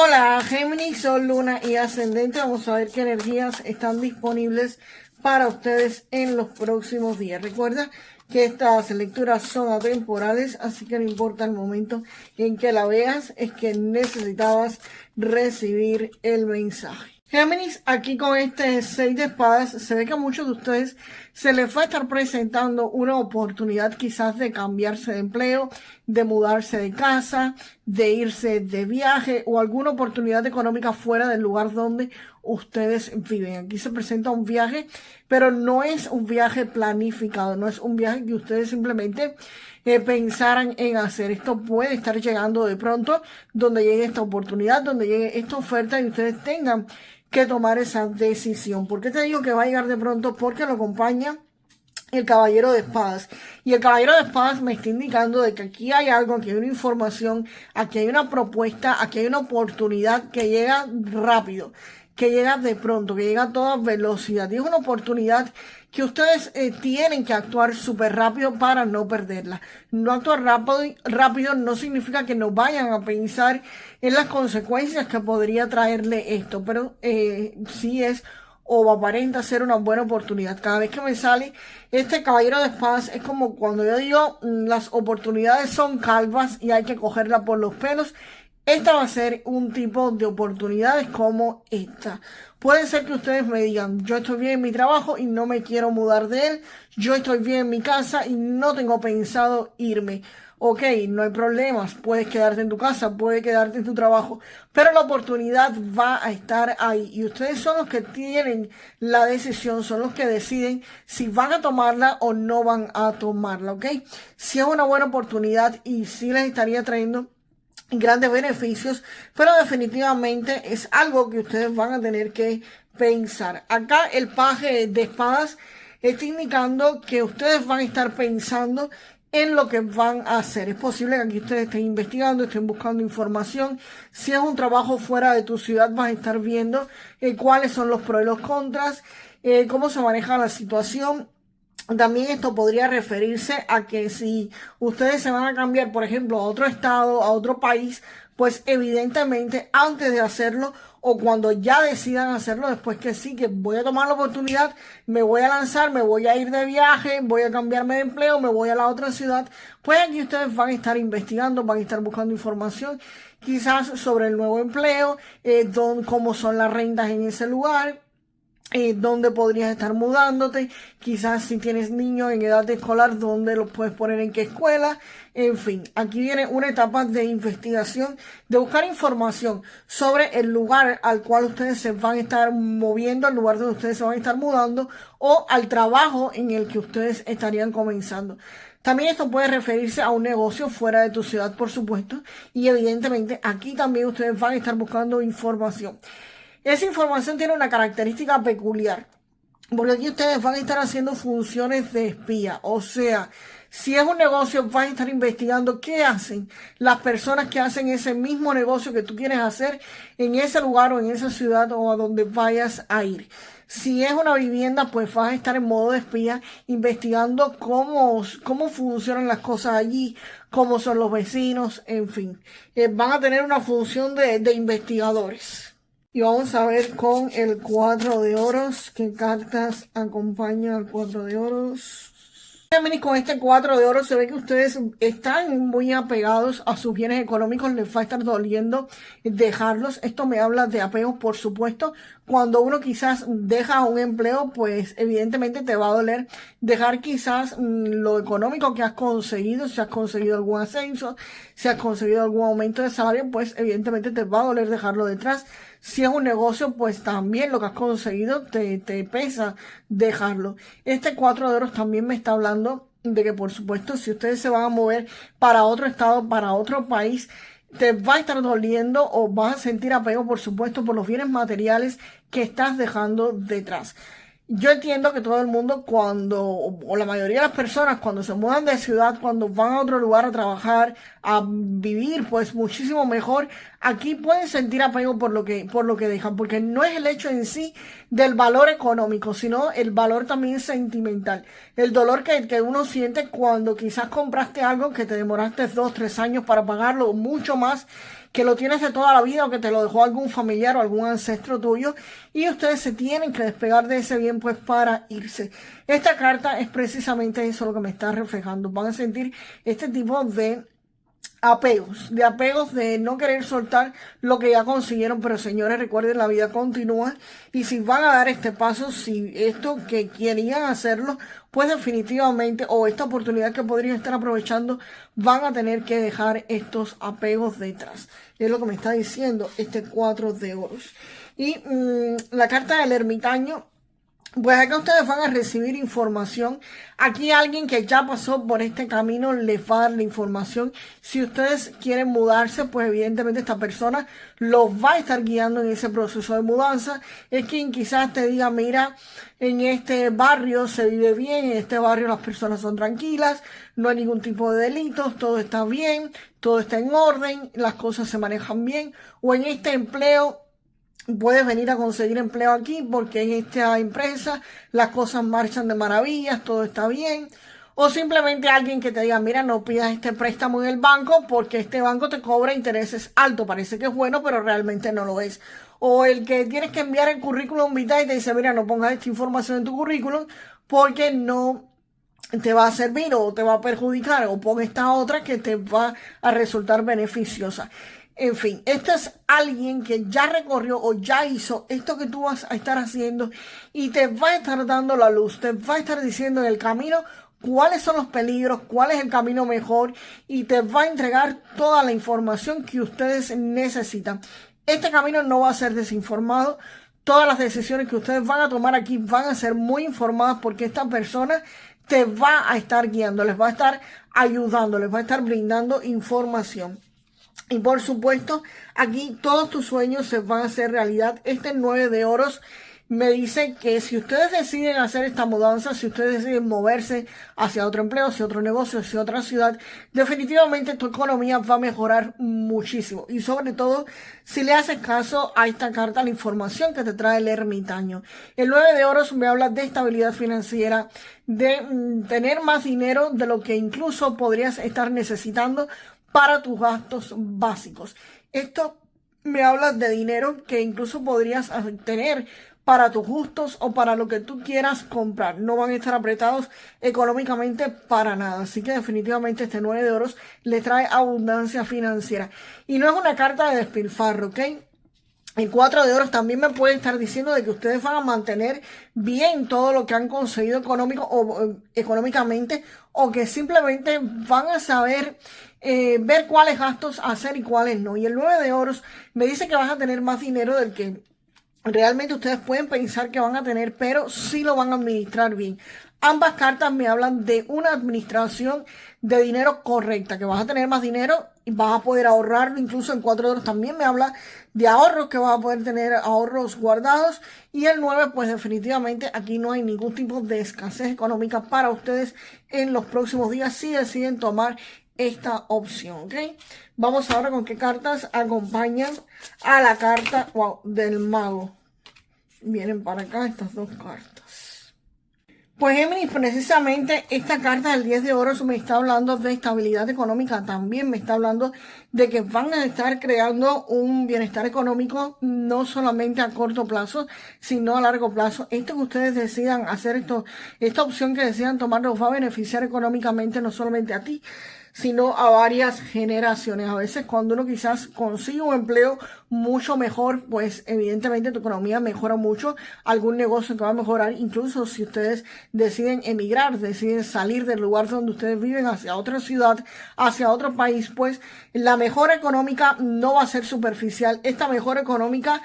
Hola Géminis, Sol, Luna y Ascendente. Vamos a ver qué energías están disponibles para ustedes en los próximos días. Recuerda que estas lecturas son atemporales, así que no importa el momento en que la veas, es que necesitabas recibir el mensaje. Géminis, aquí con este 6 de espadas, se ve que a muchos de ustedes se les va a estar presentando una oportunidad quizás de cambiarse de empleo, de mudarse de casa, de irse de viaje o alguna oportunidad económica fuera del lugar donde ustedes viven. Aquí se presenta un viaje, pero no es un viaje planificado, no es un viaje que ustedes simplemente pensaran en hacer. Esto puede estar llegando de pronto donde llegue esta oportunidad, donde llegue esta oferta y ustedes tengan que tomar esa decisión. ¿Por qué te digo que va a llegar de pronto? Porque lo acompaña el caballero de espadas. Y el caballero de espadas me está indicando de que aquí hay algo, aquí hay una información, aquí hay una propuesta, aquí hay una oportunidad que llega rápido, que llega de pronto, que llega a toda velocidad. Y es una oportunidad que ustedes tienen que actuar súper rápido para no perderla. No actuar rápido no significa que no vayan a pensar en las consecuencias que podría traerle esto, pero sí es o aparenta ser una buena oportunidad. Cada vez que me sale este caballero de espadas es como cuando yo digo las oportunidades son calvas y hay que cogerla por los pelos. Esta va a ser un tipo de oportunidades como esta. Puede ser que ustedes me digan, yo estoy bien en mi trabajo y no me quiero mudar de él. Yo estoy bien en mi casa y no tengo pensado irme. Ok, no hay problemas. Puedes quedarte en tu casa, puedes quedarte en tu trabajo. Pero la oportunidad va a estar ahí. Y ustedes son los que tienen la decisión, son los que deciden si van a tomarla o no van a tomarla. Ok, si es una buena oportunidad y si les estaría trayendo grandes beneficios, pero definitivamente es algo que ustedes van a tener que pensar. Acá el paje de espadas está indicando que ustedes van a estar pensando en lo que van a hacer. Es posible que aquí ustedes estén investigando, estén buscando información. Si es un trabajo fuera de tu ciudad, vas a estar viendo cuáles son los pros y los contras, cómo se maneja la situación. También esto podría referirse a que si ustedes se van a cambiar, por ejemplo, a otro estado, a otro país, pues evidentemente antes de hacerlo o cuando ya decidan hacerlo, después que sí, que voy a tomar la oportunidad, me voy a lanzar, me voy a ir de viaje, voy a cambiarme de empleo, me voy a la otra ciudad, pues aquí ustedes van a estar investigando, van a estar buscando información, quizás sobre el nuevo empleo, cómo son las rentas en ese lugar. Dónde podrías estar mudándote, quizás si tienes niños en edad escolar, dónde los puedes poner en qué escuela, en fin, aquí viene una etapa de investigación, de buscar información sobre el lugar al cual ustedes se van a estar moviendo, al lugar donde ustedes se van a estar mudando o al trabajo en el que ustedes estarían comenzando. También esto puede referirse a un negocio fuera de tu ciudad, por supuesto, y evidentemente aquí también ustedes van a estar buscando información. Esa información tiene una característica peculiar, porque aquí ustedes van a estar haciendo funciones de espía, o sea, si es un negocio, van a estar investigando qué hacen las personas que hacen ese mismo negocio que tú quieres hacer en ese lugar o en esa ciudad o a donde vayas a ir. Si es una vivienda, pues vas a estar en modo de espía investigando cómo funcionan las cosas allí, cómo son los vecinos, en fin. Van a tener una función de investigadores. Y vamos a ver con el 4 de oros, qué cartas acompañan al 4 de oros. Con este 4 de oro se ve que ustedes están muy apegados a sus bienes económicos, les va a estar doliendo dejarlos. Esto me habla de apego, por supuesto. Cuando uno quizás deja un empleo, pues evidentemente te va a doler dejar quizás lo económico que has conseguido, si has conseguido algún ascenso, si has conseguido algún aumento de salario, pues evidentemente te va a doler dejarlo detrás. Si es un negocio, pues también lo que has conseguido te pesa dejarlo. Este 4 de oros también me está hablando de que, por supuesto, si ustedes se van a mover para otro estado, para otro país, te va a estar doliendo o vas a sentir apego, por supuesto, por los bienes materiales que estás dejando detrás. Yo entiendo que todo el mundo o la mayoría de las personas cuando se mudan de ciudad, cuando van a otro lugar a trabajar, a vivir, pues muchísimo mejor, aquí pueden sentir apego por lo que dejan, porque no es el hecho en sí del valor económico, sino el valor también sentimental. El dolor que uno siente cuando quizás compraste algo que te demoraste 2, 3 años para pagarlo, mucho más, que lo tienes de toda la vida o que te lo dejó algún familiar o algún ancestro tuyo y ustedes se tienen que despegar de ese bien pues para irse. Esta carta es precisamente eso lo que me está reflejando. Van a sentir este tipo de apegos, de no querer soltar lo que ya consiguieron, pero señores, recuerden, la vida continúa y si van a dar este paso, si esto que querían hacerlo, pues definitivamente, o esta oportunidad que podrían estar aprovechando, van a tener que dejar estos apegos detrás. Es lo que me está diciendo este 4 de oros. Y la carta del ermitaño. Pues acá ustedes van a recibir información. Aquí alguien que ya pasó por este camino les va a dar la información. Si ustedes quieren mudarse, pues evidentemente esta persona los va a estar guiando en ese proceso de mudanza. Es quien quizás te diga, mira, en este barrio se vive bien, en este barrio las personas son tranquilas, no hay ningún tipo de delitos, todo está bien, todo está en orden, las cosas se manejan bien. O en este empleo, puedes venir a conseguir empleo aquí porque en esta empresa las cosas marchan de maravillas, todo está bien. O simplemente alguien que te diga, mira, no pidas este préstamo en el banco porque este banco te cobra intereses altos. Parece que es bueno, pero realmente no lo es. O el que tienes que enviar el currículum vitae y te dice, mira, no pongas esta información en tu currículum porque no te va a servir o te va a perjudicar. O pon esta otra que te va a resultar beneficiosa. En fin, este es alguien que ya recorrió o ya hizo esto que tú vas a estar haciendo y te va a estar dando la luz, te va a estar diciendo en el camino cuáles son los peligros, cuál es el camino mejor y te va a entregar toda la información que ustedes necesitan. Este camino no va a ser desinformado. Todas las decisiones que ustedes van a tomar aquí van a ser muy informadas porque esta persona te va a estar guiando, les va a estar ayudando, les va a estar brindando información. Y por supuesto, aquí todos tus sueños se van a hacer realidad. Este 9 de oros me dice que si ustedes deciden hacer esta mudanza, si ustedes deciden moverse hacia otro empleo, hacia otro negocio, hacia otra ciudad, definitivamente tu economía va a mejorar muchísimo. Y sobre todo, si le haces caso a esta carta, la información que te trae el ermitaño. El 9 de oros me habla de estabilidad financiera, de tener más dinero de lo que incluso podrías estar necesitando para tus gastos básicos. Esto me habla de dinero que incluso podrías tener para tus gustos o para lo que tú quieras comprar. No van a estar apretados económicamente para nada. Así que definitivamente este 9 de oros le trae abundancia financiera. Y no es una carta de despilfarro, ¿ok? El 4 de oros también me puede estar diciendo de que ustedes van a mantener bien todo lo que han conseguido económicamente o que simplemente van a saber ver cuáles gastos hacer y cuáles no. Y el 9 de oros me dice que vas a tener más dinero del que realmente ustedes pueden pensar que van a tener, pero sí lo van a administrar bien. Ambas cartas me hablan de una administración de dinero correcta, que vas a tener más dinero y vas a poder ahorrarlo. Incluso el 4 de oros también me habla de ahorros, que vas a poder tener ahorros guardados. Y el 9, pues definitivamente aquí no hay ningún tipo de escasez económica para ustedes en los próximos días si deciden tomar esta opción, ¿ok? Vamos ahora con qué cartas acompañan a la carta del mago. Vienen para acá estas dos cartas. Pues Géminis, precisamente esta carta del 10 de oros me está hablando de estabilidad económica. También me está hablando de que van a estar creando un bienestar económico no solamente a corto plazo, sino a largo plazo. Esto que ustedes decidan hacer, esta opción que decidan tomar, los va a beneficiar económicamente no solamente a ti, sino a varias generaciones. A veces cuando uno quizás consigue un empleo mucho mejor, pues evidentemente tu economía mejora mucho, algún negocio que va a mejorar, incluso si ustedes deciden emigrar, deciden salir del lugar donde ustedes viven hacia otra ciudad, hacia otro país, pues la mejora económica no va a ser superficial. Esta mejora económica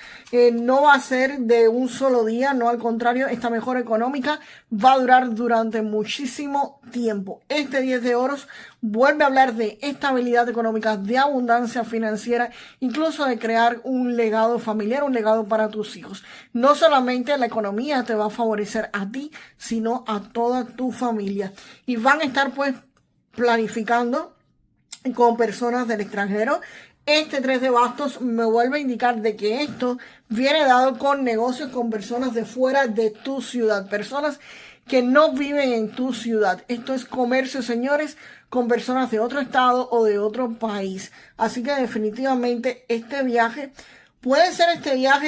no va a ser de un solo día, no, al contrario, esta mejora económica va a durar durante muchísimo tiempo. Este 10 de oros vuelve a hablar de estabilidad económica, de abundancia financiera, incluso de crear un legado familiar, un legado para tus hijos. No solamente la economía te va a favorecer a ti, sino a toda tu familia. Y van a estar pues planificando con personas del extranjero. Este 3 de bastos me vuelve a indicar de que esto viene dado con negocios con personas de fuera de tu ciudad, personas que no viven en tu ciudad. Esto es comercio, señores, con personas de otro estado o de otro país. Así que definitivamente este viaje puede ser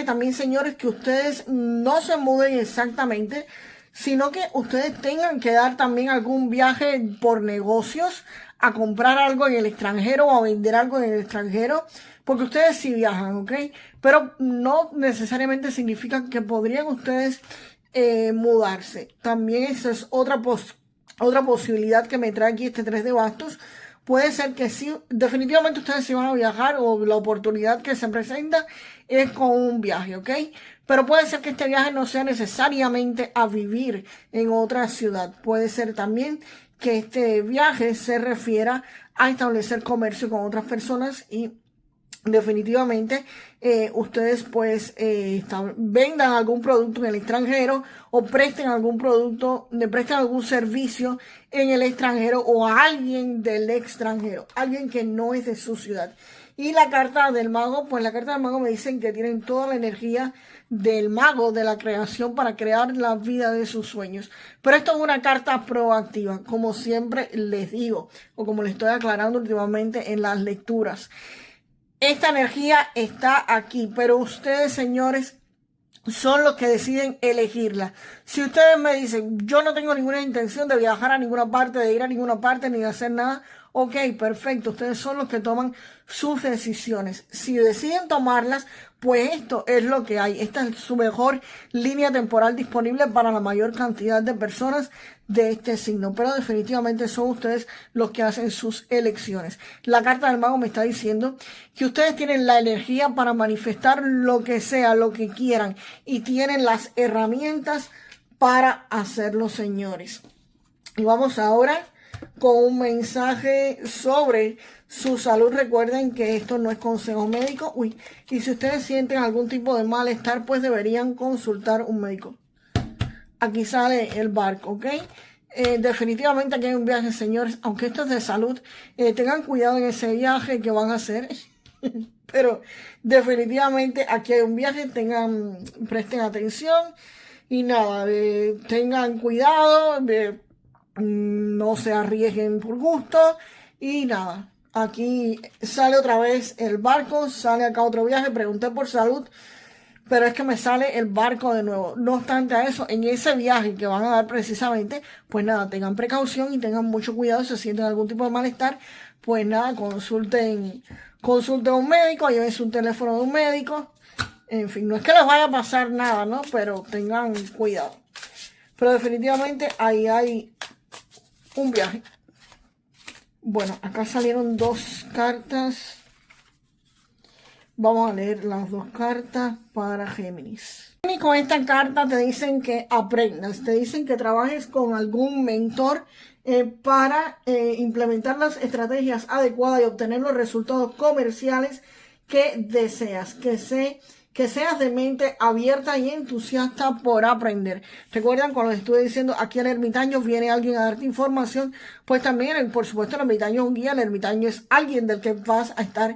también, señores, que ustedes no se muden exactamente, sino que ustedes tengan que dar también algún viaje por negocios, a comprar algo en el extranjero o a vender algo en el extranjero, porque ustedes sí viajan, ¿ok? Pero no necesariamente significa que podrían ustedes mudarse. También esa es otra posibilidad que me trae aquí este 3 de bastos. Puede ser que sí, definitivamente ustedes sí van a viajar, o la oportunidad que se presenta es con un viaje, ¿ok? Pero puede ser que este viaje no sea necesariamente a vivir en otra ciudad. Puede ser también que este viaje se refiera a establecer comercio con otras personas y definitivamente ustedes pues vendan algún producto en el extranjero o presten algún producto, le presten algún servicio en el extranjero o a alguien del extranjero, alguien que no es de su ciudad. Y la carta del mago, pues la carta del mago me dicen que tienen toda la energía del mago de la creación para crear la vida de sus sueños. Pero esto es una carta proactiva, como siempre les digo, o como les estoy aclarando últimamente en las lecturas. Esta energía está aquí, pero ustedes, señores, son los que deciden elegirla. Si ustedes me dicen, yo no tengo ninguna intención de viajar a ninguna parte, de ir a ninguna parte, ni de hacer nada, ok, perfecto, ustedes son los que toman sus decisiones. Si deciden tomarlas, pues esto es lo que hay. Esta es su mejor línea temporal disponible para la mayor cantidad de personas de este signo. Pero definitivamente son ustedes los que hacen sus elecciones. La carta del mago me está diciendo que ustedes tienen la energía para manifestar lo que sea, lo que quieran. Y tienen las herramientas para hacerlo, señores. Y vamos ahora con un mensaje sobre su salud. Recuerden que esto no es consejo médico. Y si ustedes sienten algún tipo de malestar, pues deberían consultar un médico. Aquí sale el barco, ¿ok? Definitivamente aquí hay un viaje, señores. Aunque esto es de salud, tengan cuidado en ese viaje que van a hacer. Pero definitivamente aquí hay un viaje. Presten atención. Y nada, tengan cuidado. No se arriesguen por gusto. Y nada, aquí sale otra vez el barco, sale acá otro viaje. Pregunté por salud, pero es que me sale el barco de nuevo. No obstante a eso, en ese viaje que van a dar precisamente, pues nada, tengan precaución y tengan mucho cuidado. Si sienten algún tipo de malestar, pues nada, consulten a un médico, llévense un teléfono de un médico. En fin, no es que les vaya a pasar nada, ¿no? Pero tengan cuidado. Pero definitivamente ahí hay un viaje. Bueno, acá salieron dos cartas. Vamos a leer las dos cartas para Géminis. Y con esta carta te dicen que aprendas, te dicen que trabajes con algún mentor para implementar las estrategias adecuadas y obtener los resultados comerciales que deseas, que seas de mente abierta y entusiasta por aprender. Recuerdan cuando les estuve diciendo aquí el ermitaño viene alguien a darte información, pues también por supuesto el ermitaño es un guía, el ermitaño es alguien del que vas a estar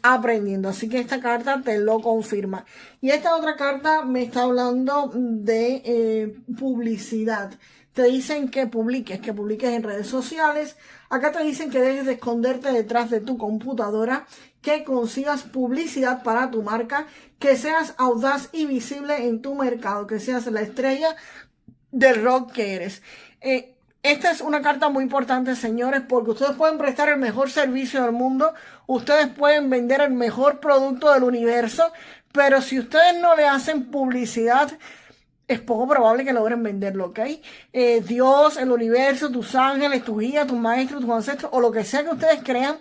aprendiendo. Así que esta carta te lo confirma. Y esta otra carta me está hablando de publicidad. Te dicen que publiques en redes sociales. Acá te dicen que dejes de esconderte detrás de tu computadora, que consigas publicidad para tu marca, que seas audaz y visible en tu mercado, que seas la estrella del rock que eres. Esta es una carta muy importante, señores, porque ustedes pueden prestar el mejor servicio del mundo, ustedes pueden vender el mejor producto del universo, pero si ustedes no le hacen publicidad, es poco probable que logren venderlo, ¿ok? Dios, el universo, tus ángeles, tus guías, tus maestros, tus ancestros, o lo que sea que ustedes crean,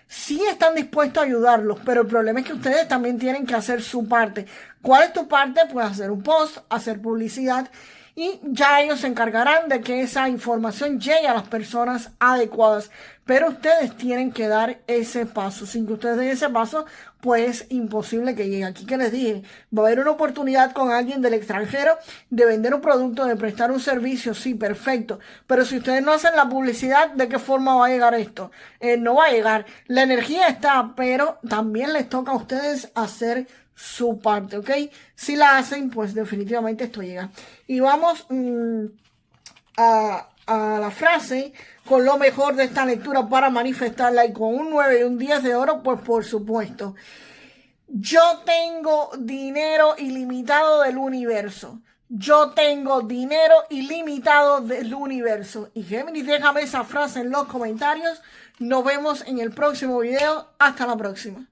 sí están dispuestos a ayudarlos, pero el problema es que ustedes también tienen que hacer su parte. ¿Cuál es tu parte? Pues hacer un post, hacer publicidad, y ya ellos se encargarán de que esa información llegue a las personas adecuadas. Pero ustedes tienen que dar ese paso. Sin que ustedes den ese paso, pues imposible que llegue. Aquí que les dije, va a haber una oportunidad con alguien del extranjero de vender un producto, de prestar un servicio, sí, perfecto. Pero si ustedes no hacen la publicidad, ¿de qué forma va a llegar esto? No va a llegar. La energía está, pero también les toca a ustedes hacer su parte, ¿ok? Si la hacen, pues definitivamente esto llega. Y vamos a la frase con lo mejor de esta lectura para manifestarla, y con un 9 y un 10 de oro, pues por supuesto. Yo tengo dinero ilimitado del universo. Yo tengo dinero ilimitado del universo. Y Géminis, déjame esa frase en los comentarios. Nos vemos en el próximo video. Hasta la próxima.